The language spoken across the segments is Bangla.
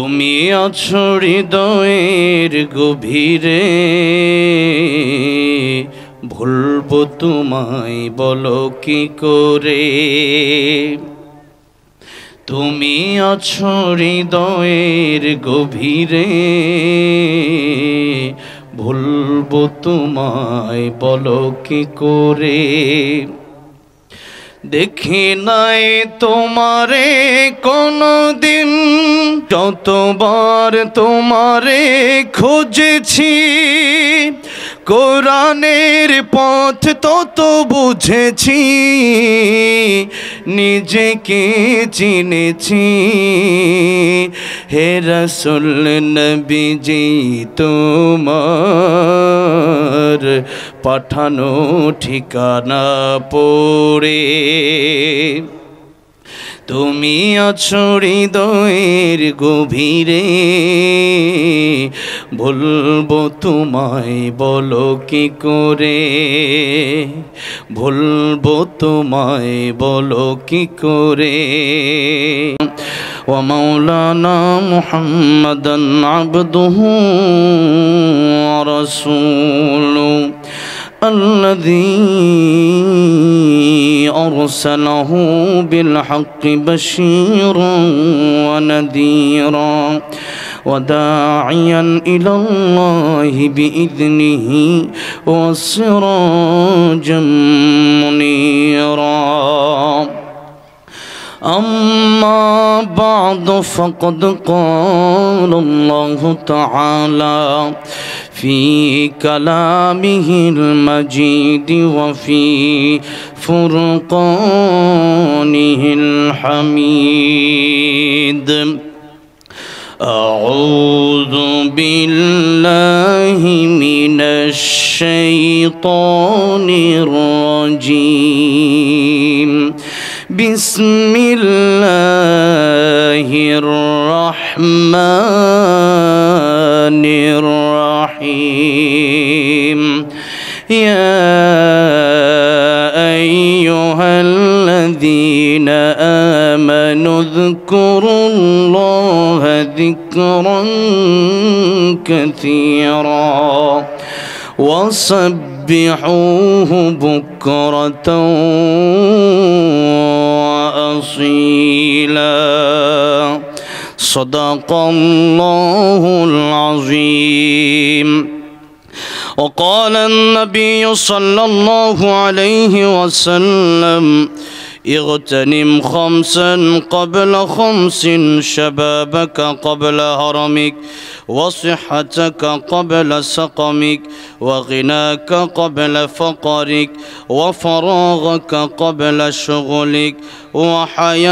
তুমি আছো হৃদয়ের গভীরে, ভুলবো তোমায় বলো কি করে। তুমি আছো হৃদয়ের গভীরে, ভুলবো তোমায় বলো কি করে। দেখি নাই তোমারে কোনদিন, যতবার তোমারে খুঁজেছি। কোরআনের পথ তত বুঝেছি, নিজেকে চিনেছি। হে রাসূল নবীজি তোমার পাঠানো ঠিকানা পড়ে। তুমি আছো হৃদয়ের গভীরে, ভুলবো তোমায় বলো কি করে। ভুলবো তোমায় বলো কি করে। ওয়া মাওলানা মুহাম্মাদান আবদুহু ওয়া রাসূলুহু الذي أرسله بالحق بشيرا ونذيرا وداعيا إلى الله بإذنه وسراجا منيرا. أما بعد فقد قال الله تعالى في كلامه المجيد وفي فرقانه الحميد. أعوذ بالله من الشيطان الرجيم. بسم الله الرحمن الرحيم. يا أيها الذين آمنوا اذكروا الله ذكرا كثيرا وسبحوه بكرة وأصيلا. صدق الله العظيم. وقال النبي صلى الله عليه وسلم اغتنم خمسا قبل خمس، شبابك قبل هرمك، وصحتك قبل سقمك، وغناك قبل فقرك، وفراغك قبل شغلك، وحياتك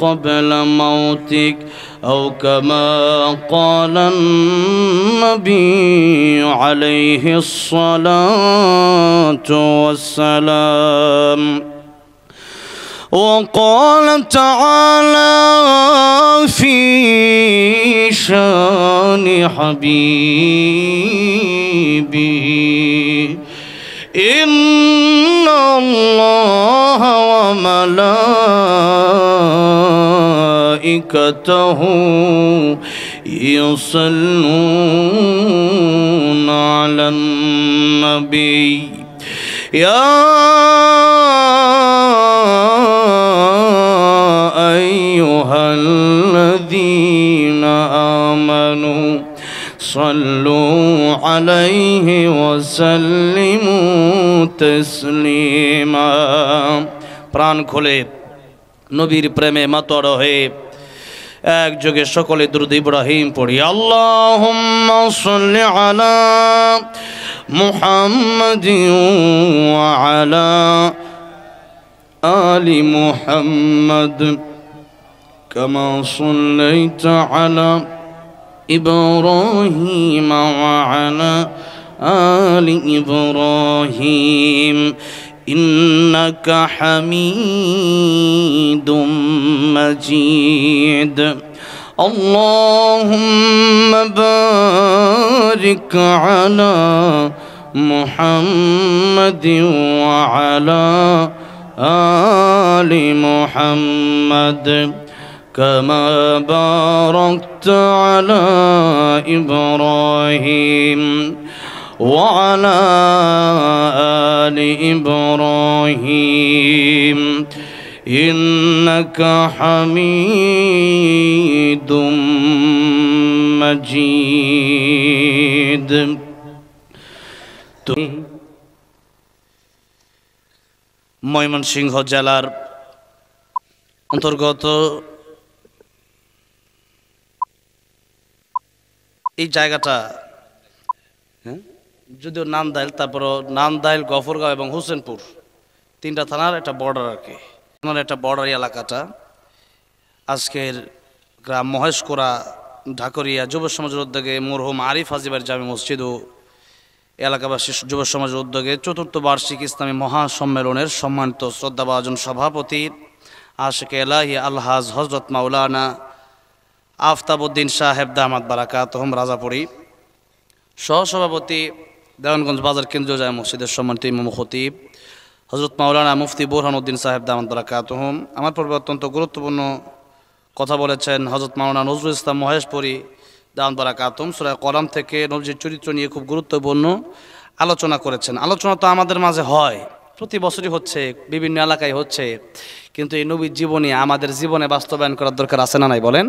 قبل موتك، أو كما قال النبي عليه الصلاة والسلام. وقال تعالى في شان حبيبه إن الله وملائكته يصلون على النبي. يا أيها الذين آمنوا صلوا عليه وسلموا تسليما. প্রাণ খুলে নবীর প্রেমে মাতোয়ারা হয়ে একযোগে সকলে দুরূদ ইব্রাহিম পড়ি। আল্লাহুম্মা সাল্লি আলা মুহাম্মাদিন ওয়া আলা আলি মুহাম্মাদ কামা সাল্লাইতা আলা ইব্রাহিম ওয়া আলা আলি ইব্রাহিম إنك حميد مجيد. اللهم بارك على محمد وعلى آل محمد كما باركت على إبراهيم وعلى آل إبراهيم إنك حميد مجيد ময়মনসিংহ জেলার অন্তর্গত এই জায়গাটা যদিও নান্দাইল, তারপর নান্দাইল, গফরগাঁও এবং হোসেনপুর তিনটা থানার একটা বর্ডার আর কি। একটা বর্ডারি এলাকাটা আজকের গ্রাম মহেশকোড়া ঢাকুরিয়া যুব সমাজের উদ্যোগে মরহুম আরিফ হাজিবের জামে মসজিদ ও এলাকাবাসী যুব সমাজের উদ্যোগে ৪র্থ বার্ষিক ইসলামী মহাসম্মেলনের সম্মানিত শ্রদ্ধাভাজন সভাপতি আশিকে এলাহি আলহাজ হজরত মাওলানা আফতাবউদ্দিন সাহেব দামাত বারাকাতুহুম রাজাপুরী, সহসভাপতি দেওয়ানগঞ্জ বাজার কেন্দ্রীয় জামে মসজিদের সম্মানিত ইমাম খতিব হজরত মাওলানা মুফতি বুরহানুদ্দিন সাহেব দামাত বারাকাতুহুম। আমার পূর্বে অত্যন্ত গুরুত্বপূর্ণ কথা বলেছেন হজরত মাওলানা নজরুল ইসলাম মহেশপুরী দামাত বারাকাতুহুম। সূরা কলাম থেকে নবীজির চরিত্র নিয়ে খুব গুরুত্বপূর্ণ আলোচনা করেছেন। আলোচনা তো আমাদের মাঝে হয়, প্রতি বছরই হচ্ছে, বিভিন্ন এলাকায় হচ্ছে, কিন্তু এই নবীর জীবনী আমাদের জীবনে বাস্তবায়ন করার দরকার আছে না নাই বলেন?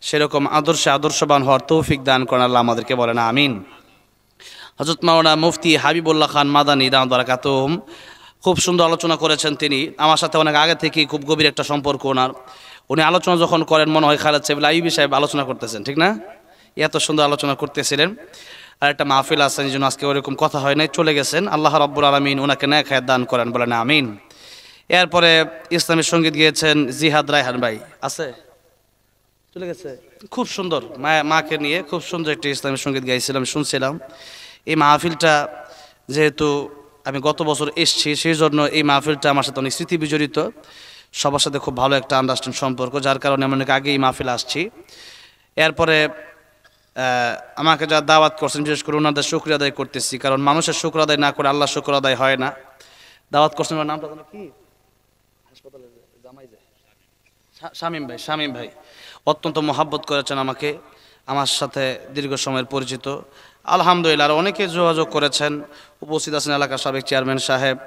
সেরকম আদর্শবান হওয়ার তৌফিক দান করেন আল্লাহ আমাদেরকে, বলেন আমিন। হযরত মাওলানা মুফতি হাবিবুল্লাহ খান মাদানী দামাত বারাকাতুহুম খুব সুন্দর আলোচনা করেছেন। তিনি আমার সাথে অনেক আগে থেকেই খুব গভীর একটা সম্পর্ক ওনার। উনি আলোচনা যখন করেন মনে হয় খালেদ সাহেব আইয়ুবী সাহেব আলোচনা করতেছেন, ঠিক না? এত সুন্দর আলোচনা করতেছিলেন। আর একটা মাহফিল আছেন, এই জন্য আজকে ওরকম কথা হয় নাই, চলে গেছেন। আল্লাহ রাব্বুল আলামিন ওনাকে নেক হায়াত দান করেন, বলেন আমিন। এরপরে ইসলামী সঙ্গীত গিয়েছেন জিহাদ রায়হান ভাই, আছে? চলে গেছে। খুব সুন্দর মাকে নিয়ে খুব সুন্দর একটি ইসলামী সঙ্গীত গাইছিলাম, শুনছিলাম। এই মাহফিলটা যেহেতু আমি গত বছর এসেছি, সেই জন্য এই মাহফিলটা আমার সাথে অনেক স্মৃতি বিজড়িত, সবার সাথে খুব ভালো একটা আন্ডারস্ট্যান্ড সম্পর্ক, যার কারণে আমি অনেক আগে এই মাহফিল আসছি। এরপরে আমাকে যা দাওয়াত করছেন বিশেষ করে ওনাদের শুকরিয়া আদায় করতেছি, কারণ মানুষের শুকর আদায় না করে আল্লাহ শুকর আদায় হয় না। দাওয়াত করছেন, ওনার নামটা কি? হাসপাতালে জামাই যায় শামীম ভাই অত্যন্ত মহাব্বত করেছেন আমাকে, আমার সাথে দীর্ঘ সময়ের পরিচিত, আলহামদুলিল্লাহ। আর অনেকে যোগাযোগ করেছেন, উপস্থিত আছেন এলাকার সাবেক চেয়ারম্যান সাহেব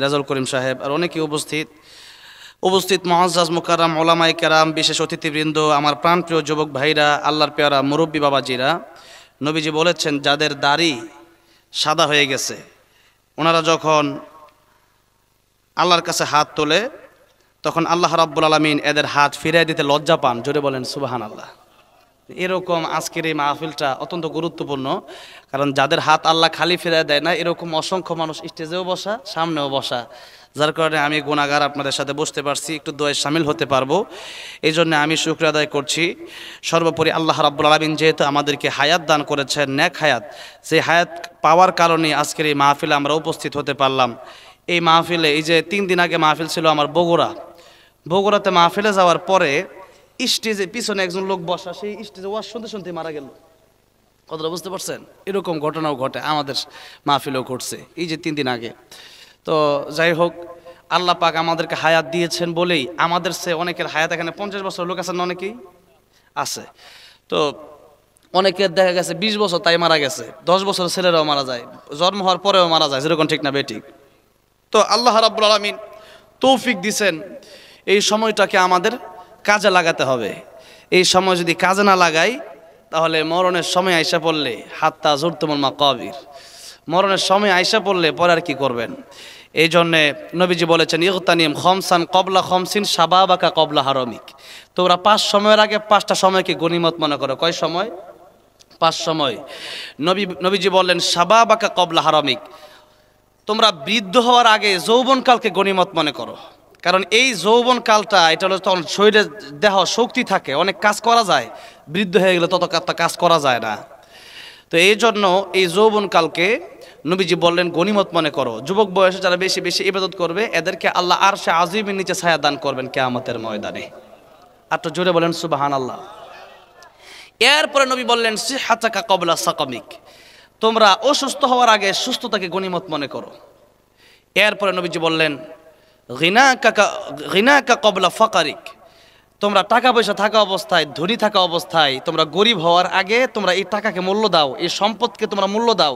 রেজাউল করিম সাহেব, আর অনেকেই উপস্থিত মুআজ্জাজ মুকাররম উলামায়ে কেরাম, বিশেষ অতিথিবৃন্দ, আমার প্রাণপ্রিয় যুবক ভাইরা, আল্লাহর পেয়ারা মুরব্বী বাবাজিরা। নবীজি বলেছেন যাদের দাড়ি সাদা হয়ে গেছে ওনারা যখন আল্লাহর কাছে হাত তোলে তখন আল্লাহ রাব্বুল আলামিন এদের হাত ফিরিয়ে দিতে লজ্জা পান। জোরে বলেন সুবহানাল্লাহ। এরকম আজকের এই মাহফিলটা অত্যন্ত গুরুত্বপূর্ণ, কারণ যাদের হাত আল্লাহ খালি ফিরিয়ে দেয় না, এরকম অসংখ্য মানুষ স্টেজেও বসা, সামনেও বসা, যার কারণে আমি গুনাহগার আপনাদের সাথে বসতে পারছি, একটু দোয়ায় শামিল হতে পারবো। এই জন্য আমি শুকরিয়া আদায় করছি। সর্বোপরি আল্লাহ রাব্বুল আলামিন যেহেতু আমাদেরকে হায়াত দান করেছেন, নেক হায়াত, সেই হায়াত পাওয়ার কারণে আজকের এই মাহফিলে আমরা উপস্থিত হতে পারলাম। এই মাহফিলে এই যে 3 দিন আগে মাহফিল ছিল আমার বগুড়াতে মাহফিলে যাওয়ার পরে স্টেজে পিছনে একজন লোক বসা, সেই স্টেজে ওয়াজ শুনতে শুনতে মারা গেল। কথাটা বুঝতে পারছেন? এরকম ঘটনাও ঘটে, আমাদের মাহফিলেও ঘটছে এই যে 3 দিন আগে। তো যাই হোক, আল্লাহ পাক আমাদেরকে হায়াত দিয়েছেন বলেই আমাদের সে অনেকের হায়াত, এখানে 50 বছর লোক আছেন, অনেকেই আছে। তো অনেকের দেখা গেছে 20 বছর তাই মারা গেছে, 10 বছর ছেলেরাও মারা যায়, জন্ম হওয়ার পরেও মারা যায়, যেরকম ঠিক না বেঠিক? তো আল্লাহ রাব্বুল আলামিন তৌফিক দিছেন, এই সময়টাকে আমাদের কাজে লাগাতে হবে। এই সময় যদি কাজে না লাগাই তাহলে মরণের সময় আইসা পড়লে হাত্তা জুরতুমুল মাকাবির, মরণের সময় আইসা পড়লে পরে আর কি করবেন? এই জন্যে নবীজি বলেছেন ইগতানিম খমসান কবলা খমসিন শাবাবাকা কবলা হারমিক। তোমরা 5 সময়ের আগে 5টা সময়কে গনিমত মনে করো। কয় সময়? 5 সময়। নবীজি বললেন শাবাবাকা কবলা হারমিক, তোমরা বৃদ্ধ হওয়ার আগে যৌবনকালকে গনিমত মনে করো। কারণ এই যৌবনকালটা এটা হলো তখন শরীরে দেহ শক্তি থাকে, অনেক কাজ করা যায়। বৃদ্ধ হয়ে গেলে তত কাজ করা যায় না। তো এই জন্য এই যৌবনকালকে নবীজি বললেন গনিমত মনে করো। যুবক বয়সে যারা বেশি বেশি ইবাদত করবে এদেরকে আল্লাহ আরশে আজিমের নিচে ছায়া দান করবেন কিয়ামতের ময়দানে। আর তো জোরে বলেন সুবহানাল্লাহ। এরপরে নবী বললেন সিহাতাকা কবলা সাকামিক, তোমরা অসুস্থ হওয়ার আগে সুস্থতাকে গনিমত মনে করো। এরপরে নবীজি বললেন গিনাকা কবলা ফাকারিক, তোমরা টাকা পয়সা থাকা অবস্থায়, ধনী থাকা অবস্থায়, তোমরা গরিব হওয়ার আগে তোমরা এই টাকাকে মূল্য দাও, এই সম্পদকে তোমরা মূল্য দাও।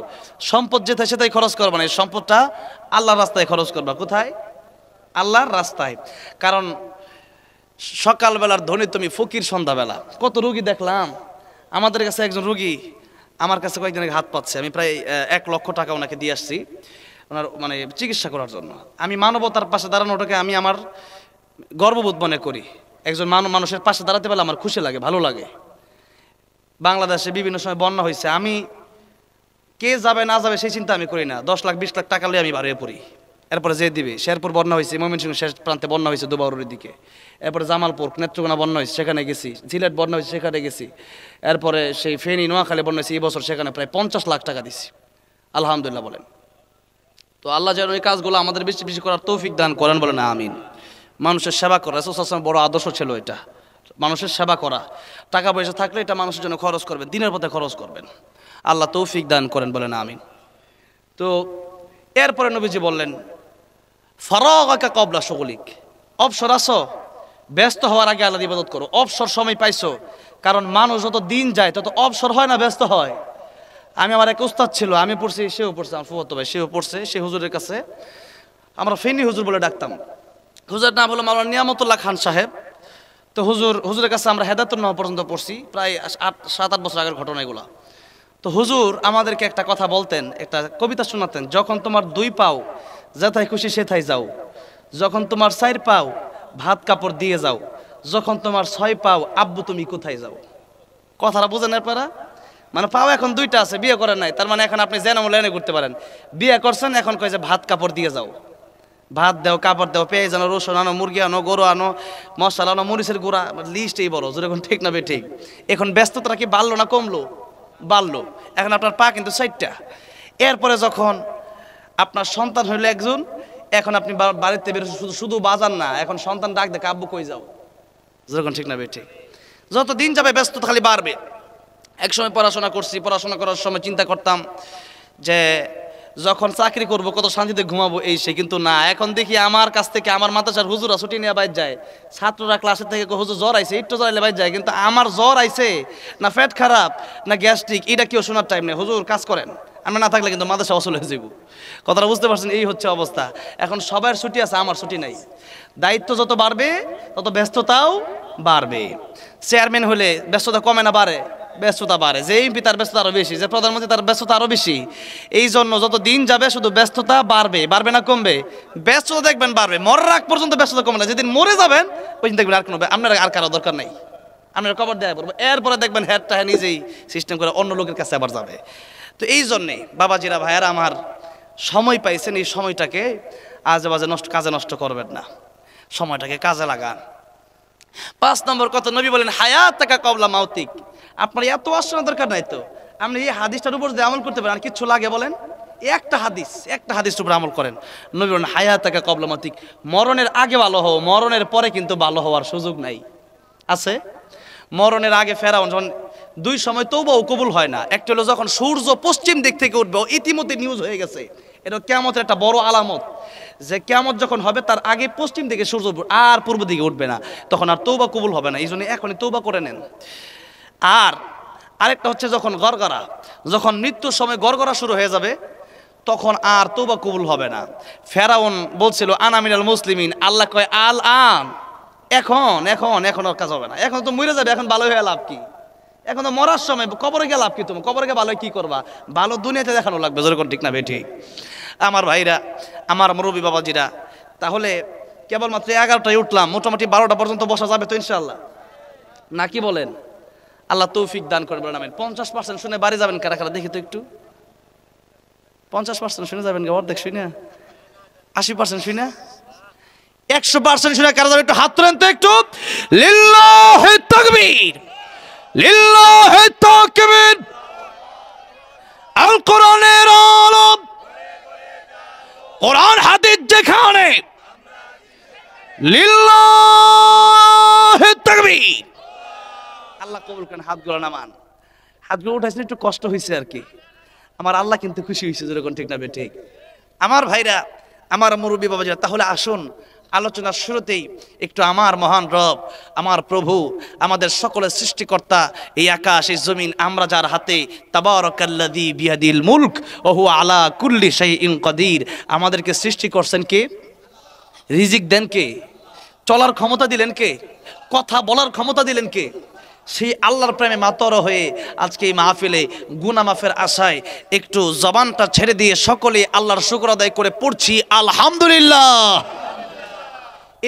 সম্পদ যেটাই সেটাই খরচ করবা না, এই সম্পদটা আল্লাহর রাস্তায় খরচ করবা। কোথায়? আল্লাহর রাস্তায়। কারণ সকালবেলার ধনী তুমি, ফকির সন্ধ্যাবেলা। কত রুগী দেখলাম আমাদের কাছে। একজন রুগী আমার কাছে কয়েকদিন আগে হাত পাচ্ছে, আমি প্রায় 1 লক্ষ টাকা ওনাকে দিয়ে আসছি ওনার মানে চিকিৎসা করার জন্য। আমি মানবতার পাশে দাঁড়ানোটাকে আমি আমার গর্ববোধ মনে করি। একজন মানুষের পাশে দাঁড়াতে পারলে আমার খুশি লাগে, ভালো লাগে। বাংলাদেশে বিভিন্ন সময় বন্যা হয়েছে, আমি কে যাবে না যাবে সেই চিন্তা আমি করি না। 10 লাখ 20 লাখ টাকা নিয়ে আমি বাড়িয়ে পড়ি। এরপরে যে দিবে, শেরপুর বন্যা হয়েছে, ময়মনসিংহ শেষ প্রান্তে বন্যা হয়েছে দুবাউরের দিকে। এরপরে জামালপুর নেত্রকোনা বন্যা হয়েছে, সেখানে গেছি। সিলেট বন্যা হয়েছে, সেখানে গেছি। এরপরে সেই ফেনী নোয়াখালী বন্যা হয়েছে এই বছর, সেখানে প্রায় 50 লাখ টাকা দিছি। আলহামদুলিল্লাহ বলেন। তো আল্লাহ যেন এই কাজগুলো আমাদের বেশি বেশি করার তৌফিক দান করেন, বলেন আমিন। মানুষের সেবা করা রাসূল সাল্লাল্লাহু আলাইহি ওয়াসাল্লামের বড় আদর্শ ছিল এটা, মানুষের সেবা করা। টাকা পয়সা থাকলে এটা মানুষের জন্য খরচ করবেন, দিনের পথে খরচ করবেন। আল্লাহ তৌফিক দান করেন, বলেন আমিন। তো এরপরে নবীজি বললেন, ফারাগাকা ক্বাবলা শুগলিক, অবসর আসো, ব্যস্ত হওয়ার আগে আল্লাহর ইবাদত করো। অবসর সময় পাইছো, কারণ মানুষ যত দিন যায় তত অবসর হয় না, ব্যস্ত হয়। আমি আমার এক উস্তাদ ছিল, আমি পড়ছি, সেও পড়ছে, আমার ফুফাতো ভাই সেও পড়ছে, সে হুজুরের কাছে, আমরা ফেনী হুজুর বলে ডাকতাম। হুজুর নাম হলো মাওলানা নিয়ামতুল্লাহ খান সাহেব। তো হুজুরের কাছে আমরা হেদায়েতুন নামা পর্যন্ত পড়ছি, প্রায় 7-8 বছর আগের ঘটনা এগুলা। তো হুজুর আমাদেরকে একটা কথা বলতেন, একটা কবিতা শোনাতেন। যখন তোমার 2 পাও যেথায় খুশি সেথায় যাও, যখন তোমার 4 পাও ভাত কাপড় দিয়ে যাও, যখন তোমার 6 পাও আব্বু তুমি কোথায় যাও। কথাটা বুঝেন আপনারা? মানে পাও এখন 2টা আছে, বিয়ে করেন নাই, তার মানে এখন আপনি যেন লেনে করতে পারেন। বিয়ে করছেন, এখন কয় যে ভাত কাপড় দিয়ে যাও। ভাত দেও, কাপড় দেও, পেঁয়াজ আনো, রসুন আনো, মুরগি আনো, গরু আনো, মশলা আনো, মরিচের গুঁড়া, লিস্ট এই বড়। যেরকম ঠিক না বে ঠিক? এখন ব্যস্ততা কি বাড়লো না কমলো? বাড়লো। এখন আপনার পা কিন্তু 4টা। এরপরে যখন আপনার সন্তান হইলো একজন, এখন আপনি বাড়িতে বের শুধু বাজার না, এখন সন্তান ডাক দেখে আব্বু কই যাও। যেরকম ঠিক না বে ঠিক? যত দিন যাবে ব্যস্ততা খালি বাড়বে। একসময় পড়াশোনা করছি, পড়াশোনা করার সময় চিন্তা করতাম যে যখন চাকরি করব কত শান্তিতে ঘুমাবো এই সে, কিন্তু না, এখন দেখি আমার কাছ থেকে আমার মাদ্রাসার হুজুরা ছুটি নিয়ে বাইর যায়, ছাত্ররা ক্লাসের থেকে হুজুর জ্বর আইছে, একটু জ্বর আইলে বাইর যায়, কিন্তু আমার জ্বর আইছে না পেট খারাপ না গ্যাস্ট্রিক, এটা কেউ শোনার টাইম নেই। হুজুর কাজ করেন, আমরা না থাকলে কিন্তু মাদ্রাসা অসল হয়ে যাব। কথাটা বুঝতে পারছেন? এই হচ্ছে অবস্থা। এখন সবার ছুটি আছে, আমার ছুটি নাই। দায়িত্ব যত বাড়বে তত ব্যস্ততাও বাড়বে। চেয়ারম্যান হলে ব্যস্ততা কমে না বাড়ে? ব্যস্ততা বাড়ে। যে এমপি তার ব্যস্ততা আরো বেশি, যে প্রধানমন্ত্রী তার ব্যস্ততা আরো বেশি। এই জন্য যত দিন যাবে শুধু ব্যস্ততা বাড়বে, বাড়বে না কমবে? ব্যস্ততা দেখবেন বাড়বে, মরার আগ পর্যন্ত ব্যস্ততা কমে না। যেদিন মরে যাবেন ওই দিন দেখবেন আর কোনো আপনার আর কারো দরকার নাই, আপনার কবর দেওয়া পড়বো। এরপরে দেখবেন হেডটা নিজেই সিস্টেম করে অন্য লোকের কাছে আবার যাবে। তো এই জন্যে বাবাজিরা, ভাইয়ারা আমার, সময় পাইছেন, এই সময়টাকে আজে বাজে কাজে নষ্ট করবেন না, সময়টাকে কাজে লাগান। 5 নম্বর কথা, নবী বলেন হায়াতাকা ক্বাবলা মাউতিক। আপনার এত আশ্চর্য দরকার নাই তো, আপনি এই হাদিসটার উপর যে আমল করতে পারেন, আর কিচ্ছু লাগে বলেন? একটা হাদিসের উপর আমল করেন। নবী বলেন হায়াতাকা ক্বাবলা মাউতিক, মরণের আগে ভালো হও, মরণের পরে কিন্তু ভালো হওয়ার সুযোগ নাই। আছে? মরণের আগে ফেরাউন যখন 2 সময় তওবাও কবুল হয় না। একটা হলো যখন সূর্য পশ্চিম দিক থেকে উঠবে, ইতিমধ্যে নিউজ হয়ে গেছে, এটা কিয়ামতের একটা বড় আলামত, যে কিয়ামত যখন হবে তার আগে পশ্চিম দিকে সূর্য আর পূর্ব দিকে উঠবে না, তখন আর তওবা কবুল হবে না। এই জন্য এখনই তওবা করে নেন। আর আরেকটা হচ্ছে যখন গড়গড়া, যখন মৃত্যুর সময় গড়গড়া শুরু হয়ে যাবে, তখন আর তওবা কবুল হবে না। ফেরাউন বলছিল আনা মিনাল মুসলিমিন, আল্লাহ কয় আল আন, এখন আর কাজ হবে না, এখন তো মরে যাবে, এখন ভালো হয়ে লাভ কি? এখন তো মরার সময়, কবরে গিয়ে লাভ কি? তুমি কবরে গিয়ে ভালো কি করবা? ভালো দুনিয়াতে দেখানো লাগবে। যেরকম ঠিক না বেঠি? আমার ভাইরা, আমার মুরব্বী বাবাজিরা, তাহলে কেবলমাত্র 11টায় উঠলাম, মোটামুটি 12টা পর্যন্ত বসা যাবে তো ইনশাআল্লাহ? না কি বলেন? আল্লাহ তৌফিক দান করবেন, বলেন আমিন। 50% শুনে বাড়ি যাবেন কারা কারা, দেখি তো একটু। 50% শুনে যাবেন, অর্ধেক শুনে, 80% শুনে, 100% শুনে কারা যাবে? একটু হাত তোলেন তো একটু। লিল্লাহি তাকবীর, লিল্লাহি তাকবীর। আল কোরআনের আলম, কোরআন হাদিস যেখানে, লিল্লাহি তাকবীর। আল্লাহ কবুল করেন। হাতগুলো নামান, হাতগুলো উঠাইছেন, একটু কষ্ট হয়েছে আর কি। আমার আল্লাহ কিন্তু খুশি হয়েছে, যেরকম ঠিক না বে ঠিক? আমার ভাইরা, আমার মুরব্বী বাবাজিরা, তাহলে আসুন আলোচনার শুরুতেই একটু আমার মহান রব, আমার প্রভু, আমাদের সকলের সৃষ্টিকর্তা, এই আকাশ এই জমিন আমরা যার হাতে, তাবারাকাল্লাযী বিয়াদিল মুলক ওয়া হুয়া আলা কুল্লি শাইইন কাদির, আমাদেরকে সৃষ্টি করছেন কে? রিজিক দেন কে? চলার ক্ষমতা দিলেন কে? কথা বলার ক্ষমতা দিলেন কে? সেই আল্লাহর প্রেমে মাতর হয়ে আজকে এই মাহফিলে গুনাহ মাফের আশায় একটু জবানটা ছেড়ে দিয়ে সকলে আল্লাহর শুকর আদায় করে পড়ছি আলহামদুলিল্লাহ।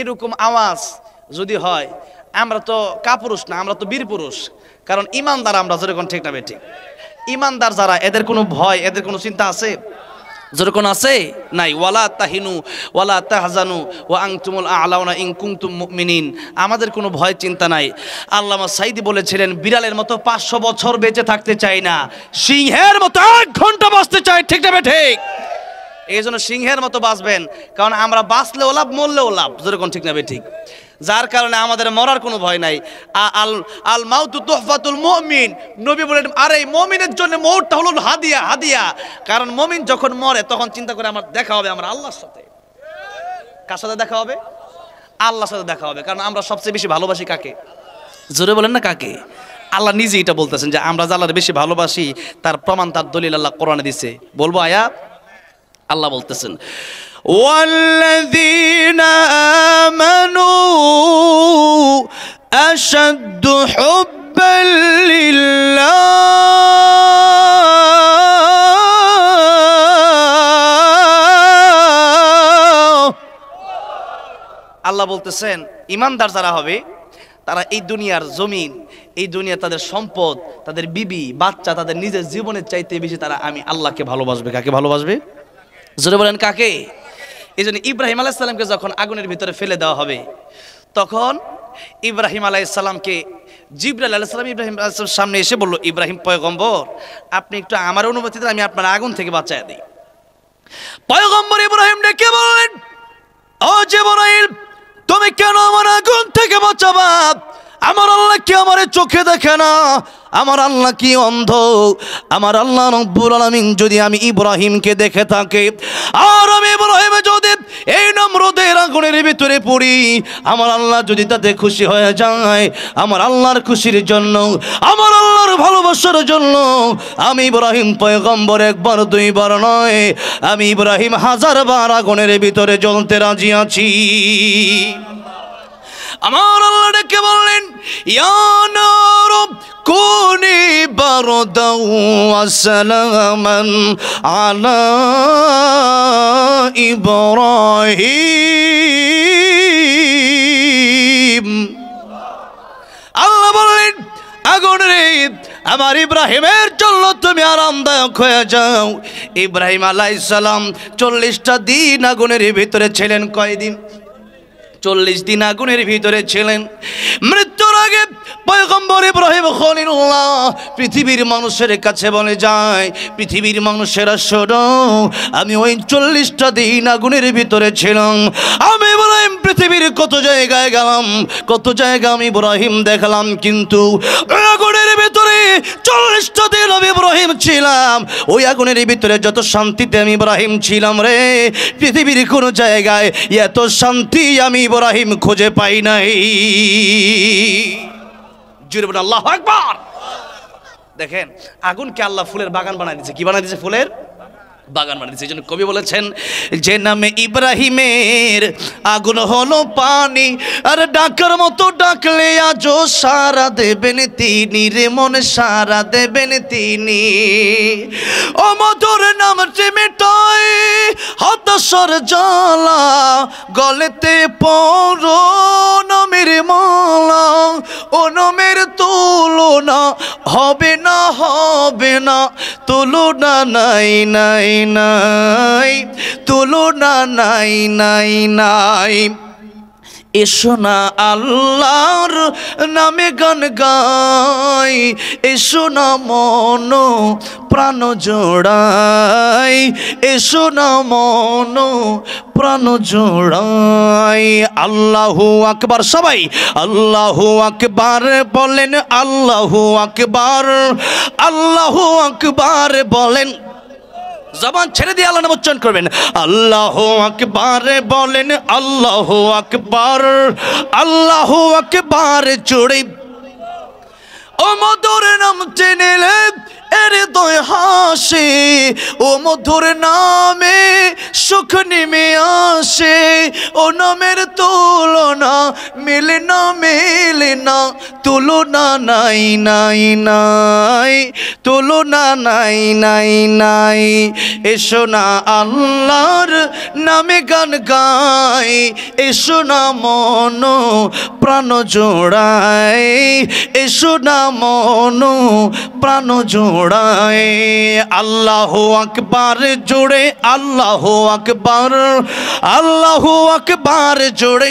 এরকম আওয়াজ যদি হয়, আমরা তো কাপুরুষ না, আমরা তো বীর পুরুষ। কারণ ইমানদার আমরা, যেরকম ঠিক না বেঠিক? ইমানদার যারা, এদের কোনো ভয়, এদের কোনো চিন্তা আছে? যেরকম আছে নাই। ওয়ালা তাহিনু ওয়ালা তাহজানু ওয়া আনতুমুল আ'লাউনা ইন কুনতুম মুমিনিন, আমাদের কোনো ভয় চিন্তা নাই। আল্লামা সাইদি বলেছিলেন, বিড়ালের মতো 500 বছর বেঁচে থাকতে চাই না, সিংহের মতো 1 ঘন্টা বাঁচতে চাই, ঠিক না বেঠিক? এই জন্য সিংহের মতো বাঁচবেন, কারণ আমরা বাঁচলেও লাভ, মরলেও লাভ, যেরকম ঠিক না বেঠিক? যার কারণে আমাদের মরার কোনো ভয় নাই। আল মাউতু তুহফাতুল মুমিন, নবী বলেন, আরে মুমিনের জন্য মওতটা হলো হাদিয়া, হাদিয়া। কারণ মুমিন যখন মরে তখন চিন্তা করে আমার দেখা হবে আমার আল্লাহর সাথে। কার সাথে দেখা হবে? আল্লাহর সাথে দেখা হবে। কারণ আমরা সবচেয়ে বেশি ভালোবাসি কাকে? জোরে বলেন না, কাকে? আল্লাহ নিজে এটা বলতেছেন যে আমরা যে আল্লাহর বেশি ভালোবাসি তার প্রমাণ, তার দলিল আল্লাহ কোরআনে দিছে। বলবো আয়াত? আল্লাহ বলতেছেন, ওয়াল্লাযীনা আমানু আশাদ্দু হুব্বান লিল্লাহ। আল্লাহ বলতেছেন ঈমানদার যারা হবে তারা এই দুনিয়ার জমিন, এই দুনিয়া, তাদের সম্পদ, তাদের বিবি বাচ্চা, তাদের নিজের জীবনের চাইতে বেশি তারা আমি আল্লাহকে ভালোবাসবে। কাকে ভালোবাসবে? জোরে বলেন, কাকে? এই জন্য ইব্রাহিম আলাইহিস সালামকে যখন আগুনের ভিতরে ফেলে দেওয়া হবে, তখন ইব্রাহিম আলাইহিস সালামকে জিবরাইল আলাইহিস সালাম ইব্রাহিম আলাইহিস সালামের সামনে এসে বলল, ইব্রাহিম পয়গম্বর, আপনি একটু আমার অনুমতি দেন, আমি আপনার আগুন থেকে বাঁচায় দিই। পয়গম্বর ইব্রাহিম ডেকে বললেন, ও জিবরাইল, তুমি কেন আমার আগুন থেকে বাঁচাবা? আমার আল্লাহ কি আমার চোখে দেখে না? আমার আল্লাহ কি অন্ধ? আমার আল্লাহ রব্বুল আলামিন যদি আমি ইব্রাহিমকে দেখে থাকে, আর আমি ইব্রাহিম যদি এই নমরুদের আগুনের ভিতরে পড়ি, আমার আল্লাহ যদি তাতে খুশি হয়ে যায়, আমার আল্লাহর খুশির জন্য, আমার আল্লাহর ভালোবাসার জন্য আমি ইব্রাহিম পয়গম্বর একবার দুইবার নয়, আমি ইব্রাহিম 1000 বার আগুনের ভিতরে জ্বলতে রাজি আছি। আমার আল্লাহ ডেকে বললেন, ইয়া নার কুনি বারদাও ওয়া সালামান আলা ইব্রাহিম। আল্লাহ বললেন, আগুন রে, আমার ইব্রাহিমের জন্য তুমি আরামদায়ক হয়ে যাও। ইব্রাহিম আলাইহিস সালাম 40টা দিন আগুনের ভিতরে ছিলেন। কয়দিন? 40 দিন আগুনের ভিতরে ছিলেন। মৃত্যুর আগে পয়গম্বর ইব্রাহিম খলিলুল্লাহ পৃথিবীর মানুষের কাছে বলে যায়, পৃথিবীর মানুষেরা শোনো, আমি ওই 40টা দিন আগুনের ভিতরে ছিলাম। আমি ইব্রাহিম পৃথিবীর কত জায়গায় গেলাম, কত জায়গা আমি ইব্রাহিম দেখলাম, কিন্তু আগুনের ভিতরে 40টা দিন আমি ইব্রাহিম ছিলাম। ওই আগুনের ভিতরে যত শান্তিতে আমি ইব্রাহিম ছিলাম রে, পৃথিবীর কোনো জায়গায় এত শান্তি আমি ইব্রাহিম খুঁজে পাই নাই। জোরে বলেন আল্লাহু আকবার। দেখেন, আগুনকে আল্লাহ ফুলের বাগান বানাই দিয়েছে। কি বানাই দিয়েছে? ফুলের বাগান বানিয়ে দিয়েছে। এই জন্য কবি বলেছেন, যে নামে ইব্রাহিমের আগুন হলো পানি, আর ডাকার মতো ডাকলে আজও সারা দেবেন তিনি রে, মনে সারা দেবেন তিনি। ও মধুর নামটি মেটায় হতাশার জ্বালা, গলেতে পড়ো নমের মালা, ও নমের তুলনা হবে না, হবে না, তুলনা নাই নাই নাই, তুলনা নাই নাই নাই। এসো না আল্লাহর নামে গান গাই, এসো না মন প্রাণ জোড়াই, এসো না মন প্রাণ জোড়াই। আল্লাহু আকবার। সবাই আল্লাহু আকবার বলেন, আল্লাহু আকবার, আল্লাহু আকবার বলেন। জবান ছেড়ে দিয়ে আল্লাহর নাম উচ্চারণ করবেন। আল্লাহু আকবার বলেন, আল্লাহু আকবার, আল্লাহু আকবার জোরে ও মধুর নাম চিনিলে হৃদয় হাসে, ও মধুর নামে সুখ নেমে আসে, ও নামের তুলনা মেলে না, মেলে না, তুলনা নাই নাই নাই, তুলনা নাই নাই নাই। এসো না আল্লাহর নামে গান গাই, এসো না মন প্রাণ জোড়াই, এসো না মন প্রাণ জোড়াই। আল্লাহু আকবার জোড়ে, আল্লাহু আকবার, আল্লাহু আকবার জোড়ে।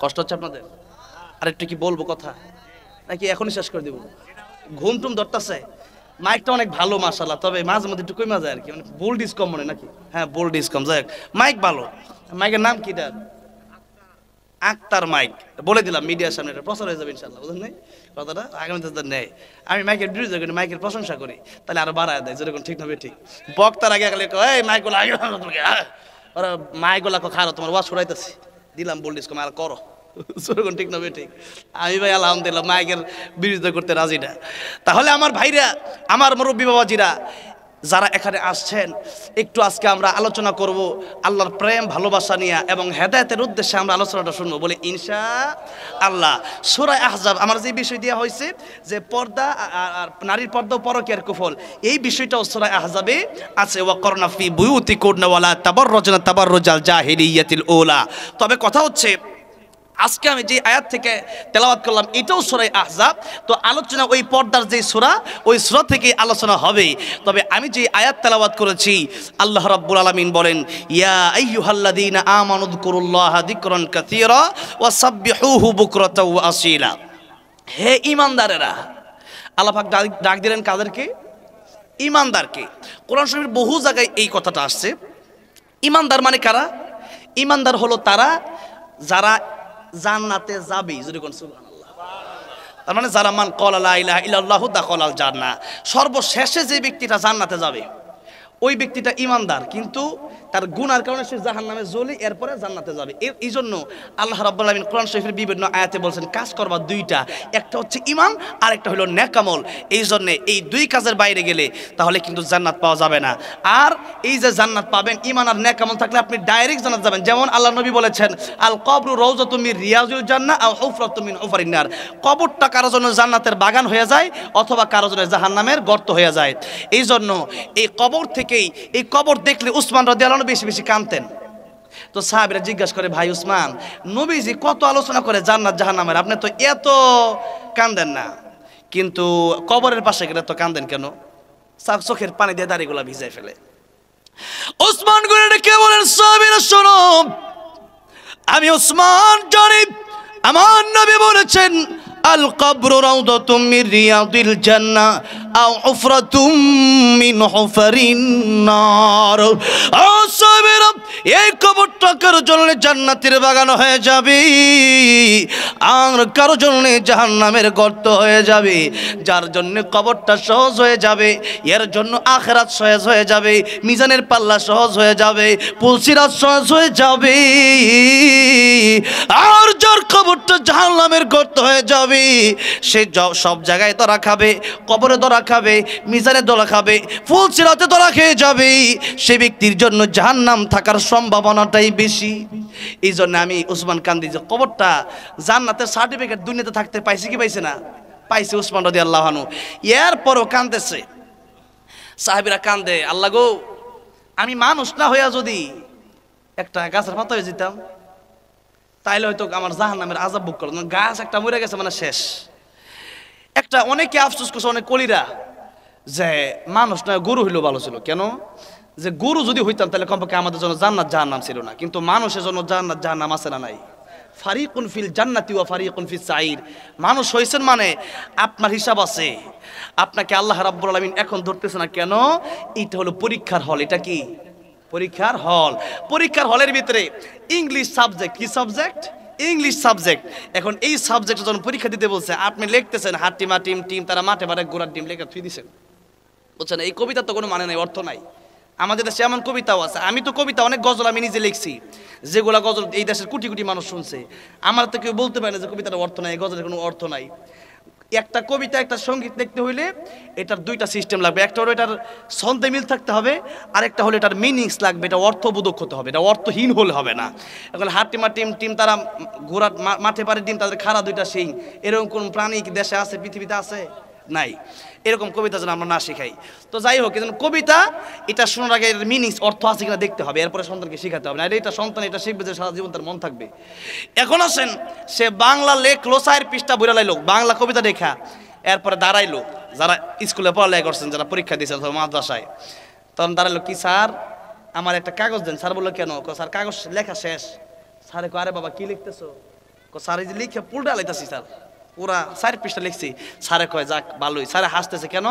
কষ্ট হচ্ছে আপনাদের? আর একটু কি বলবো কথা, নাকি এখনই শেষ করে দেবো? ঘুম টুম ধরতেছে। মাইকটা অনেক ভালো মাশাআল্লাহ, তবে মাঝে মধ্যে একটু কমে যায় আর কি, মানে বোল্ড ইজ কম মনে নাকি? হ্যাঁ বোল্ড ইজ কম। যাই মাইক ভালো। মাইকের নাম কি? আক্তার মাইক। বলে দিলাম মিডিয়ার সামনে, এটা প্রচার হয়ে যাবে ইনশাআল্লাহ, বুঝলেন নাই কথাটা? আগামীতে নেই। আমি মাইকের বিরুদ্ধে করি, মাইকের প্রশংসা করি, তাহলে আরো বাড়ায় দেয় যেরকম ঠিক না ঠিক। বক্তার আগে গেলে এই মাইকগুলো আগে, ওরা মাইকগুলা খারো তোমার ওয়াজ শুনাইতেছি, দিলাম বোল্ডিস কম আর করো, সেরকম ঠিক না ঠিক। আমি ভাই আলহামদুলিল্লাহ মাইকের বিরুদ্ধে করতে রাজি না। তাহলে আমার ভাইরা, আমার মুরব্বী বাবাজিরা যারা এখানে আসছেন, একটু আজকে আমরা আলোচনা করব আল্লাহর প্রেম ভালোবাসা নিয়ে এবং হেদায়েতের উদ্দেশ্যে আমরা আলোচনাটা শুনবো বলে ইনশাআল্লাহ। সূরা আহজাব আমার যে বিষয় দেওয়া হয়েছে যে পর্দা আর নারীর পর্দা ও পরকীয়ার কুফল, এই বিষয়টাও সূরা আহজাবে আছে। ওয়াকরনা ফি বুয়ুতিকুন্না ওয়ালা তাবাররাজনা তাবাররুজাল জাহিলিয়াতিল উলা। তবে কথা হচ্ছে আজকে আমি যে আয়াত থেকে তেলাওয়াত করলাম এটাও সূরা আহজাব। তো আলোচনা ওই পর্দার যে সূরা, ওই সূরা থেকে আলোচনা হবে। তবে আমি যে আয়াত তেলাওয়াত করেছি, আল্লাহ রাব্বুল আলামিন বলেন, ইয়া আইয়ুহাল্লাযীনা আমানু যকুরুল্লাহা যিকরান কাসীরা ওয়া সাব্বিহুহু বুকরাতাও ওয়া আসীলা। হে ঈমানদারেরা, আল্লাহ পাক ডাক দিলেন কাদেরকে? ঈমানদারকে। কোরআন শরীফের বহু জায়গায় এই কথাটা আসছে। ঈমানদার মানে কারা? ঈমানদার হলো তারা যারা জান্নাতে যাবে। যেরকম সুবহানাল্লাহ, তার মানে যারা মান ক্বালা লা ইলাহা ইল্লাল্লাহু দাখালাল জান্নাহ, সর্বশেষে যে ব্যক্তিটা জান্নাতে যাবে ওই ব্যক্তিটা ঈমানদার, কিন্তু তার গুনার কারণে সে জাহান্নামে জ্বলে এরপরে জান্নাতে যাবে। এই জন্য আল্লাহ রাব্বুল আলামিন কোরআন শরীফের বিভিন্ন আয়াতে বলছেন কাজ করবা দুইটা, একটা হচ্ছে ঈমান আর একটা হলো নেক আমল। এই জন্য এই দুই কাজের বাইরে গেলে তাহলে কিন্তু জান্নাত পাওয়া যাবে না। আর এই যে জান্নাত পাবেন ঈমান আর নেক আমল থাকলে আপনি ডাইরেক্ট জান্নাত যাবেন। যেমন আল্লাহ নবী বলেছেন, আল কবরু রাউযাতুম মির রিয়াজিল জান্নাহ আও হুফরাতুম মিন হুফারিন নার। কবরটা কারো জন্য জান্নাতের বাগান হয়ে যায় অথবা কারো জন্য জাহান্নামের গর্ত হয়ে যায়। এই জন্য এই কবর থেকেই, এই কবর দেখলে উসমান রাদিয়াল্লাহু আনহু বেশি বেশি কাঁদতেন। তো সাহাবীরা জিজ্ঞাসা করে, ভাই উসমান, নবীজি কত আলোচনা করে জান্নাত জাহান্নামের, আপনি তো এত কাঁদেন না, কিন্তু কবরের পাশে গেলে তো কাঁদেন কেন? চোখের পানি দিয়ে দাড়িগুলা ভিজাই ফেলে। উসমান গুনে ডেকে বলেন, সাহাবীরা শোনো, আমি উসমান জানি আমার নবী বলেছেন, আল কবরু রাউদাতুম মির রিয়াদিল জান্নাহ আও হুফরাতুম মিন হুফারিন নার। সাহাবীরা, এই কবরটা কারো জন্য জান্নাতের বাগান হয়ে যাবে আর কারো জন্য জাহান্নামের গর্ত হয়ে যাবে। যার জন্য কবরটা সহজ হয়ে যাবে এর জন্য আখিরাত সহজ হয়ে যাবে, মিজানের পাল্লা সহজ হয়ে যাবে, পুলসিরাত সহজ হয়ে যাবে। আর যার কবরটা জাহান্নামের গর্ত হয়ে যাবে সে সব জায়গায় ধরা খাবে, কবরে ধরা খাবে, মিজানে ধরা খাবে, ফুলসিরাতে ধরা খেয়ে যাবে। সে ব্যক্তির জন্য জাহান্নাম থাকার সম্ভাবনাটাই বেশি। এই জন্য আমি উসমান কান্দি যে কবরটা জান্নাতের সার্টিফিকেট দুনিয়াতে থাকতে পাইছে কি পাইছে না? পাইছে উসমান রাদিয়াল্লাহু আনহু। এরপরও কাঁদতেছে, সাহাবীরা কান্দে, আল্লাহ গো, আমি মানুষ না হইয়া যদি একটা গাছের পাতা হয়ে যেতাম তাইলে হয়তো আমার জাহান্নামের আযাব ভোগ করতাম। গাছ একটা মরে গেছে মানে শেষ। একটা অনেকে আফসোস করছে, অনেক কলিরা, যে মানুষ নয় গরু হইলেও ভালো ছিল। কেন? যে গরু যদি হইতাম তাহলে কমপক্ষে আমাদের জন্য জান্নাত জাহান্নাম ছিল না, কিন্তু মানুষের জন্য জান্নাত জাহান্নাম আছে না নাই? ফারিকুন ফিল জান্নাতি ওয়া ফারিকুন ফিস সাঈর। মানুষ হইছেন মানে আপনার হিসাব আছে। আপনাকে আল্লাহ রাব্বুল আলামিন এখন ধরতেছে না কেন? এটা হলো পরীক্ষার হল। এটা কি? পরীক্ষার হল। পরীক্ষার হলের ভিতরে ইংলিশ সাবজেক্ট, কি সাবজেক্ট? English subject. এখন এই সাবজেক্টে যখন পরীক্ষা দিতে বলছে, আপনি লিখতেছেন হাট্টিমা টিম টিম, তারা মাঠে মাঠে গোড়ার ডিম লেখা থুই দিছেন। বুঝছেন? এই কবিতা তো কোনো মানে নাই, অর্থ নাই। আমাদের দেশে এমন কবিতাও আছে, আমি তো কবিতা অনেক গজল আমি নিজে লিখছি, যেগুলা গজল এই দেশের কোটি কোটি মানুষ শুনছে। আমার তো কেউ বলতে পারে না যে কবিতার অর্থ নাই, গজলের কোনো অর্থ নাই। একটা কবিতা, একটা সঙ্গীত লিখতে হইলে এটার দুইটা সিস্টেম লাগবে। একটা হলো এটার ছন্দে মিল থাকতে হবে, আর একটা হলো এটার মিনিংস লাগবে, এটা অর্থবোধক হতে হবে, এটা অর্থহীন হলে হবে না। এখন হাট্টিমা টিম টিম তারা ঘোড়া মাঠে পারে ডিম, তাদের খাড়া দুইটা শিং, এরকম কোন প্রাণী কি দেশে আছে, পৃথিবীতে আছে? নাই। এরকম কবিতা যেন আমরা না শেখাই। তো যাই হোক, কিন্তু কবিতা এটা শোনার আগে এর মিনিংস, অর্থ আছে কিনা দেখতে হবে, এরপরে সন্তানকে শেখাতে হবে। না এটা সন্তান এটা শিখবে যে সারা জীবন তার মন থাকবে। এখন আসেন, সে বাংলা লেখলো, 4 পৃষ্ঠা বইরা লাইলো, বাংলা কবিতা লেখা, এরপরে দাঁড়াইলো, যারা স্কুলে পড়ালেখা করছেন, যারা পরীক্ষা দিয়েছেন অথবা মাদ্রাসায়, তখন দাঁড়াইলো, কি স্যার আমার একটা কাগজ দেন। স্যার বললো কেন? স্যার কাগজ লেখা শেষ। স্যারে কো, আরে বাবা কি লিখতেছো? স্যার এই যে লিখে পুরোটা লাইতেছি স্যার, পুরা 4 পৃষ্ঠা লিখছি। স্যারে কয় যাক ভালোই। স্যারে হাসতেছে, কেন?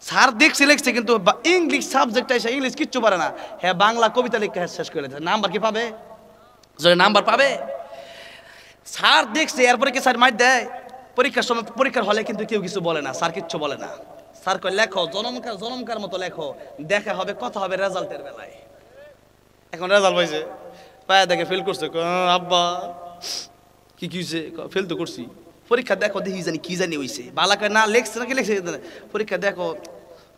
স্যার দেখছি লিখছে, কিন্তু ইংলিশ সাবজেক্টটা এসে ইংলিশ কিচ্ছু পারে না, হ্যাঁ বাংলা কবিতা লিখে শেষ করে দিয়েছে। নাম্বার কি পাবে? যদি নাম্বার পাবে? স্যার দেখছে, এরপরে কি স্যার মাইর দেয়? পরীক্ষার সময় পরীক্ষার হলে কিন্তু কেউ কিছু বলে না, স্যার কিচ্ছু বলে না। স্যার কয় লেখো, জনমকার মতো লেখো, দেখা হবে, কথা হবে রেজাল্টের বেলায়। এখন রেজাল্ট হয়েছে, পায়ে দেখে ফেল করছে, আব্বা কি হয়েছে? ফেল তো করছি। পরীক্ষা দেখো, দেখি জানি কি জানি হয়েছে, বালাকায় না লেখছে নাকি লেখছে, পরীক্ষা দেখো,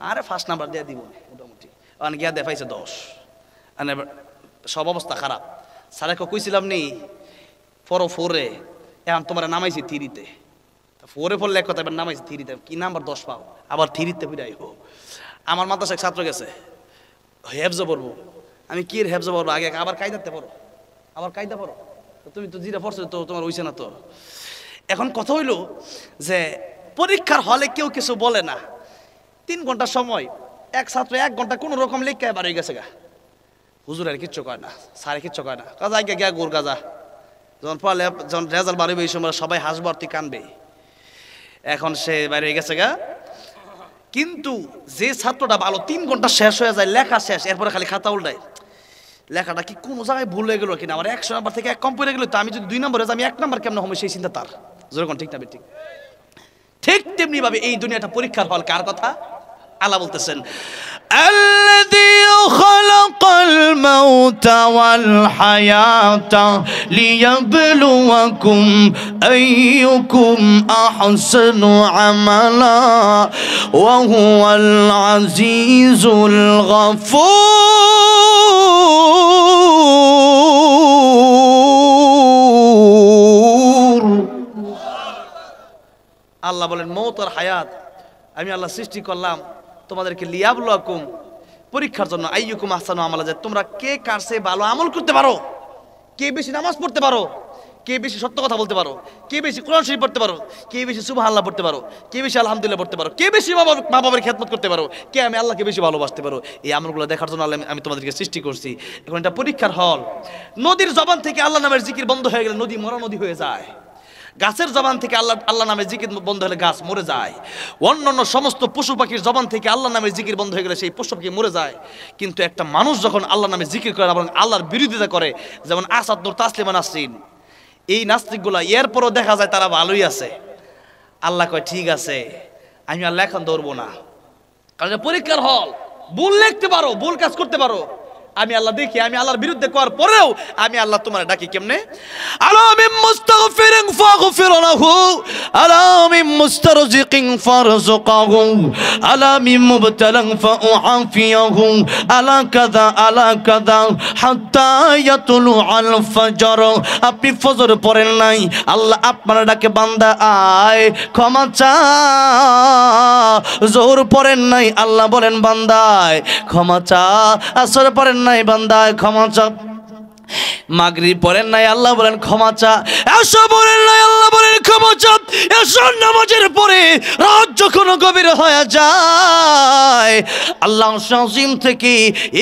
আরে ফার্স্ট নাম্বার দিয়ে দিব মোটামুটি। অনেক গিয়া দেখাইছে 10, সব অবস্থা খারাপ। স্যারে কইছিলাম নি পড়ো 4-এ, এখন তোমার নামাইছি 3-তে। 4-এ পড়লে এক কথা, এবার নামাইছি 3-তে, কি নাম্বার 10 পাও, আবার 3-তে ফিরাই হোক। আমার মাদ্রাসায় ছাত্র গেছে, হেফজ পড়বো। আমি কি হেফজ পড়বো? আগে আবার কায়দাতে পড়ো, আবার কায়দা পড়ো। তুমি তো যেটা পড়ছো তো তোমার হইছে না তো। এখন কথা হইল যে পরীক্ষার হলে কেউ কিছু বলে না, 3 ঘন্টা সময়, এক ছাত্র 1 ঘন্টা কোনো রকম লেখা বার হয়ে গেছে গা। হুজুরের কিচ্ছু কয় না, স্যারে কিচ্ছু কয় না, কাজা গিয়া গোর গাজা। যখন পড়ালে, যখন রেজাল্ট বার হইবে, এই সময় সবাই হাসবে আর তুই কানবে। এখন সে বাইরে হয়ে গেছে গা। কিন্তু যে ছাত্রটা ভালো, 3 ঘন্টা শেষ হয়ে যায়, লেখা শেষ, এরপরে খালি খাতা উল্টায়, লেখাটা কি কোনো জায়গায় ভুল হয়ে গেল কিনা, আমার 100 নাম্বার থেকে 1 কম পড়ে গেল, তো আমি যদি 2 নম্বরে যাই, আমি 1 নাম্বার কেমন হবে, সেই চিন্তা তার। যেরকম ঠিক না ঠিক, ঠিক তেমনি ভাবে এই দুনিয়াটা পরীক্ষার হল। কার কথা? আল্লাহ বলতেছেন, আল্লাযী খালাকাল মাউতা ওয়াল হায়াতা লিয়াবলুয়াকুম আইয়ুকুম আহসানু আমালা ওয়া হুয়াল আজিজুল গফুর। আল্লাহ বলেন, মৌত আর হায়াত আমি আল্লাহ সৃষ্টি করলাম তোমাদেরকে লিয়াবলুয়াকুম, পরীক্ষার জন্য, আইয়ুকুম আহসানু আমালা, যে তোমরা কে কার চেয়ে ভালো আমল করতে পারো, কে বেশি নামাজ পড়তে পারো, কে বেশি সত্য কথা বলতে পারো, কে বেশি কোরআন শরীফ পড়তে পারো, কে বেশি সুবহানাল্লাহ পড়তে পারো, কে বেশি আলহামদুলিল্লাহ পড়তে পারো, কে বেশি মা বাবার খেদমত করতে পারো, কে আমি আল্লাহকে বেশি ভালোবাসতে পারো। এই আমলগুলো দেখার জন্য আল্লাহ আমি তোমাদেরকে সৃষ্টি করছি। এখন এটা পরীক্ষার হল। নদীর জবান থেকে আল্লাহ নামের জিকির বন্ধ হয়ে গেলে নদী মরা নদী হয়ে যায়। গাছের জবান থেকে আল্লাহ নামের জিকির বন্ধ হলে গাছ মরে যায়। অন্যান্য সমস্ত পশু পাখির জবান থেকে আল্লাহ নামের জিকির বন্ধ হয়ে গেলে সেই পশু পাখি মরে যায়। কিন্তু একটা মানুষ যখন আল্লাহ নামে জিকির করে এবং আল্লাহর বিরোধিতা করে, যেমন আসাদ নূর, তাসলিমা নাসরিন, এই নাস্তিকগুলা, এরপরও দেখা যায় তারা ভালোই আছে। আল্লাহ কয় ঠিক আছে, আমি আল্লাহ এখন ধরবো না, কারণ পরীক্ষার হল। ভুল লিখতে পারো, ভুল কাজ করতে পারো, আমি আল্লাহ দেখি, আমি আল্লাহর বিরুদ্ধে করার পরেও আমি আল্লাহ তোমার ডাকি কেমনে? আলামিন মুস্তাগফিরিন ফাগফির লাহু, আলামিন মুস্তারজিকিন ফারযুকহু, আলামিন মুবতালান ফাউআফিয়াহু, আলা কাযা হাত্তা ইয়াতুলু আল ফজর। আপনি ফজর পড়েন নাই, আল্লাহ আপনার ডাকে, বান্দা আয় ক্ষমা চা। জোহর পড়েন নাই, আল্লাহ বলেন বান্দা আয় ক্ষমা চা। আসর পড়েন নাই, বান্দায় ক্ষমা চা। মাগরিব পড়েন নাই, আল্লাহ বলেন ক্ষমা চা। এসা পড়েন নাই, আল্লাহ বলেন ক্ষমা চা। এসর নামাজের পরে রাত যখন গভীর হয়ে যায়, আল্লাহ শাসিম থেকে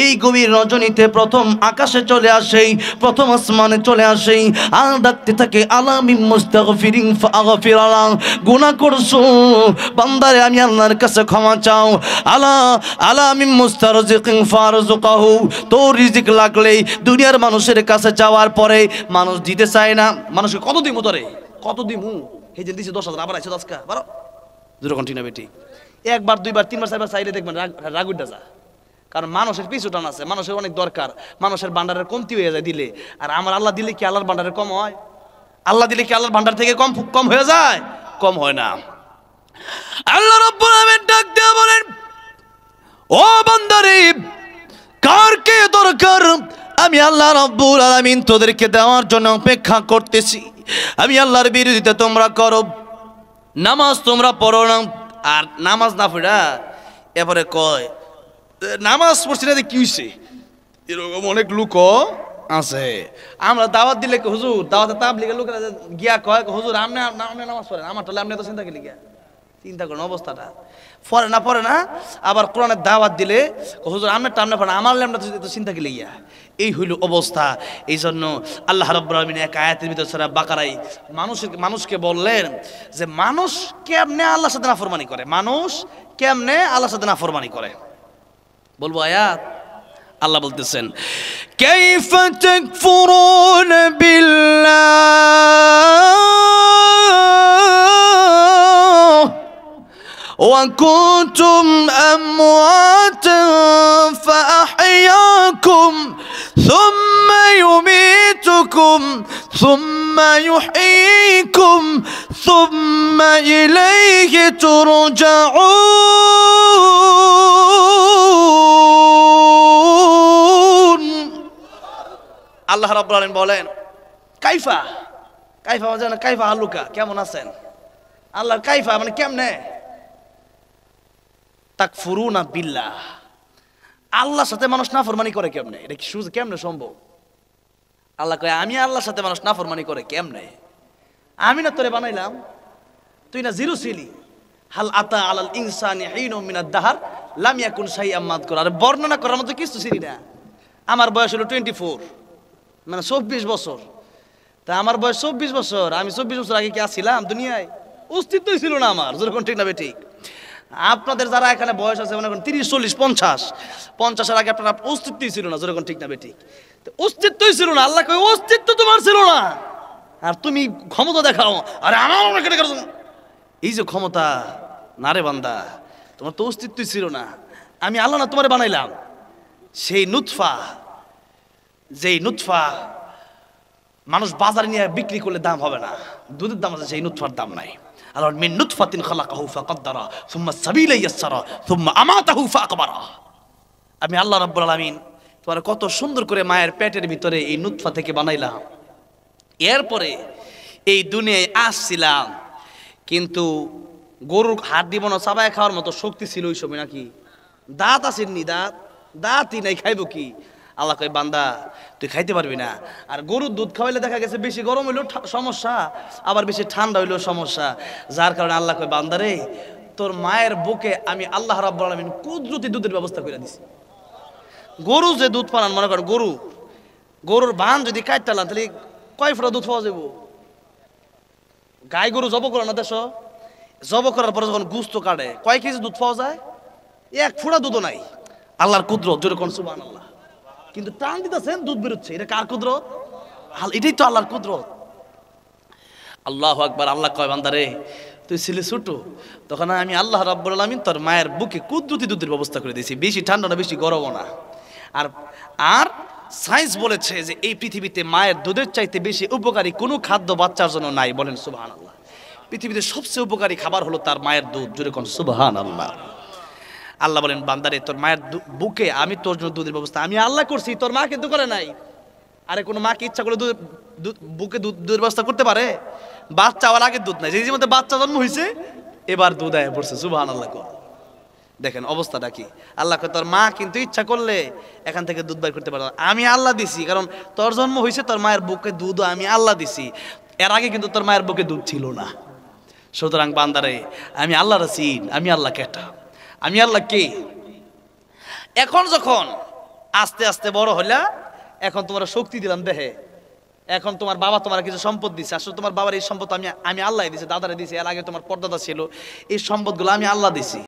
এই গভীর রজনীতে প্রথম আকাশে চলে আসে, প্রথম আসমানে চলে আসে, আর ডাকতে থাকে, আলামিন মুস্তাগফিরিন ফাগফিরালাহ, গুনাহ করছো বান্দারে আমি আল্লাহর কাছে ক্ষমা চাও। আলামিন মুস্তারজিকিন ফারযুকহু, তোর রিজিক লাগলেই দুনিয়ার মানুষের কাছে যাওয়ার পরে মানুষ দিতে চায় না। মানুষকে কত দিমু, তোরে কত দিমু, এই যে দিছে 10,000, আবার আইছো 10 কা, বারো, দুটো কন্টিনিউ বেটি, একবার দুইবার তিনবার চারবার চাইলে দেখবেন রাগ উঠে যা। কারণ মানুষের পিছু টান আছে, মানুষের অনেক দরকার, মানুষের ভান্ডারের কমতি হয়ে যায় দিলে। আর আমার আল্লাহ দিলে কি আল্লাহর ভান্ডারের কম হয়? আল্লাহ দিলে কি আল্লাহর ভান্ডার থেকে কম হয়ে যায়? কম হয় না। আল্লাহ রাব্বুল আলামিন ডাক দিয়ে বলেন, ও বান্দারে, কার কে দরকার? আমি আল্লাহ রাব্বুল আলামিন তোদেরকে দেওয়ার জন্য অপেক্ষা করতেছি। আমি আল্লাহর বিরোধিতা তোমরা করো, নামাজ তোমরা পড়ো না। আর নামাজ না পড়া এরপরে কয় নামাজ পড়ছি না, কি হয়েছে? এরকম অনেক লোক আছে। আমরা দাওয়াত দিলে হুজুর, দাওয়াতে তাবলীগের লোকেরা গিয়া কয় হুজুর আপনি নামাজ পড়েন, আমার তাহলে আপনি এত চিন্তা করলি গিয়া? চিন্তা করেন অবস্থাটা। পড়ে না। আবার কোরআনের দাওয়াত দিলে হুজুর আপনার টামনা পড়ে, আমার আমরা তো চিন্তা করলি গিয়া। এই হইল অবস্থা। এই জন্য আল্লাহ রাব্বুল আলামিন এক আয়াতের ভিতর সূরা বাকারায় মানুষকে বললেন যে মানুষ কেমনে আল্লাহর সাথে নাফরমানি করে, মানুষ কেমনে আল্লাহর সাথে নাফরমানি করে। বলবো আয়াত, আল্লাহ বলতেছেন, কাইফা তাকফুরুন বিল্লাহ ওয়া কুনতুম আমওয়াতান ফাআহইয়াকুম সুম্মা ইউমীতুকুম সুম্মা ইউহয়ীকুম সুম্মা ইলাইহি তুরজাউন। আল্লাহ রাব্বুল আলামিন বলেন কাইফা, কাইফা মানে কাইফা হালুকা, কেমন আছেন? আল্লাহর কাইফা মানে কেমনে? তাকফুরুনা বিল্লাহ, আল্লাহর সাথে মানুষ নাফরমানি করে কেমনে? এটা কি কেমনে সম্ভব? আল্লাহ কয় আমি আল্লাহর সাথে মানুষ নাফরমানি করে কেমনে? আমি না তোরে বানাইলাম, তুই না জিরো ছিলি। হাল আতা আলাল ইনসানি হিনুম মিনাদ দাহর লাম ইয়াকুন শাইআম মাযকুরা। আর বর্ণনা করার মতো কিছু ছিলি না। আমার বয়স হলো 24, মানে 24 বছর। তা আমার বয়স 24 বছর, আমি 24 বছর আগে কি আসছিলাম দুনিয়ায়? অস্তিত্বই ছিল না আমার, যেরকম ঠিক না বেঠিক। আপনাদের যারা এখানে বয়স আছে মনে করেন 30, 40, 50-50-এর আগে আপনার অস্তিত্বই ছিল না, যেরকম ঠিক না বেঠিক। অস্তিত্বই ছিল না। আল্লাহ কয় অস্তিত্ব তোমার ছিল না, আর তুমি ক্ষমতা দেখাও। আরে আমার এই যে ক্ষমতা, না রে বান্দা, তোমার তো অস্তিত্বই ছিল না। আমি আল্লাহ না তোমারে বানাইলাম। সেই নুতফা, যেই নুতফা মানুষ বাজারে নিয়ে বিক্রি করলে দাম হবে না, দুধের দাম আছে, সেই নুতফার দাম নাই। আল্লাহ মিন নুতফাতিন খালাকাহু ফাকাদ্দারা সুম্মা সাবিলা ইয়াসসারা সুম্মা আমাতাহু ফাআকবারা। আমি আল্লাহ রাব্বুল আলামিন তোমার কত সুন্দর করে মায়ের পেটের ভিতরে এই নুতফা থেকে বানাইলাম। এরপরে এই দুনিয়ায় আসছিলাম, কিন্তু গরুর হাত দিব না চাবায় খাওয়ার মতো শক্তি ছিল ওই সময় নাকি? দাঁত আসেননি, দাঁতই নাই, খাইব কি? আল্লাহ কয় বান্দা তুই খাইতে পারবি না। আর গরুর দুধ খাওয়াইলে দেখা গেছে বেশি গরম হইলেও সমস্যা, আবার বেশি ঠান্ডা হইলেও সমস্যা। যার কারণে আল্লাহ কয় বান্দারে, তোর মায়ের বুকে আমি আল্লাহ রাব্বুল আলামিন কুদরতি দুধের ব্যবস্থা করে দিছি। গরু যে দুধ পালান, মনে করেন গরুর বান যদি কাটতালাম তাহলে কয় ফোঁটা দুধ পাওয়া যাবো? গাই গরু জব করে না দেশ, জব করার পরে যখন গুস্ত কাটে কয় কেজি দুধ পাওয়া যায়? 1 ফোঁটা দুধও নাই। আল্লাহর কুদরত, জোরে কোন সুবহানাল্লাহ। কিন্তু টান দিতেছেন দুধ বেরোচ্ছে, এটা কার কুদরত? এটাই তো আল্লাহর কুদরত। আল্লাহু আকবার। আল্লাহ কয় বান্দারে তুই ছিলি ছোট, তখন আমি আল্লাহ রাব্বুল আলামিন তোর মায়ের বুকে কুদরতি দুধের ব্যবস্থা করে দিয়েছি, বেশি ঠান্ডা না বেশি গরমও না। আর সায়েন্স বলেছে যে এই পৃথিবীতে মায়ের দুধের চাইতে বেশি উপকারী কোনো খাদ্য বাচ্চার জন্য নাই। বলেন সুবহানাল্লাহ। পৃথিবীতে সবচেয়ে উপকারী খাবার হলো তার মায়ের দুধ, জোরে কোন সুবহানাল্লাহ। আল্লাহ বলেন বান্দারে তোর মায়ের বুকে আমি তোর জন্য দুধের ব্যবস্থা আমি আল্লাহ করছি, তোর মা কিন্তু করে নাই। আরে কোনো মাকে ইচ্ছা করে বুকে দুধের ব্যবস্থা করতে পারে? বাচ্চা হওয়ার আগে দুধ নাই, যে মধ্যে বাচ্চা জন্ম হয়েছে এবার দুধ আয় পড়ছে। সুবহানাল্লাহ। দেখেন অবস্থাটা কি। আল্লাহকে তোর মা কিন্তু ইচ্ছা করলে এখান থেকে দুধ বাইর করতে পারে না, আমি আল্লাহ দিছি। কারণ তোর জন্ম হয়েছে, তোর মায়ের বুকে দুধও আমি আল্লাহ দিছি। এর আগে কিন্তু তোর মায়ের বুকে দুধ ছিল না। সুতরাং বান্দারে আমি আল্লাহ রাসিন, আমি আল্লাহ কেটা, আমি আল্লাহ কে। এখন যখন আস্তে আস্তে বড় হইলা, এখন তোমার শক্তি দিলাম দেহে, এখন তোমার বাবা তোমার কিছু সম্পদ দিছে। আসলে তোমার বাবার এই সম্পদ আমি আল্লাহ দিছি, দাদারে দিছি। এর আগে তোমার পরদাদা ছিল, এই সম্পদগুলো আমি আল্লাহ দিছি।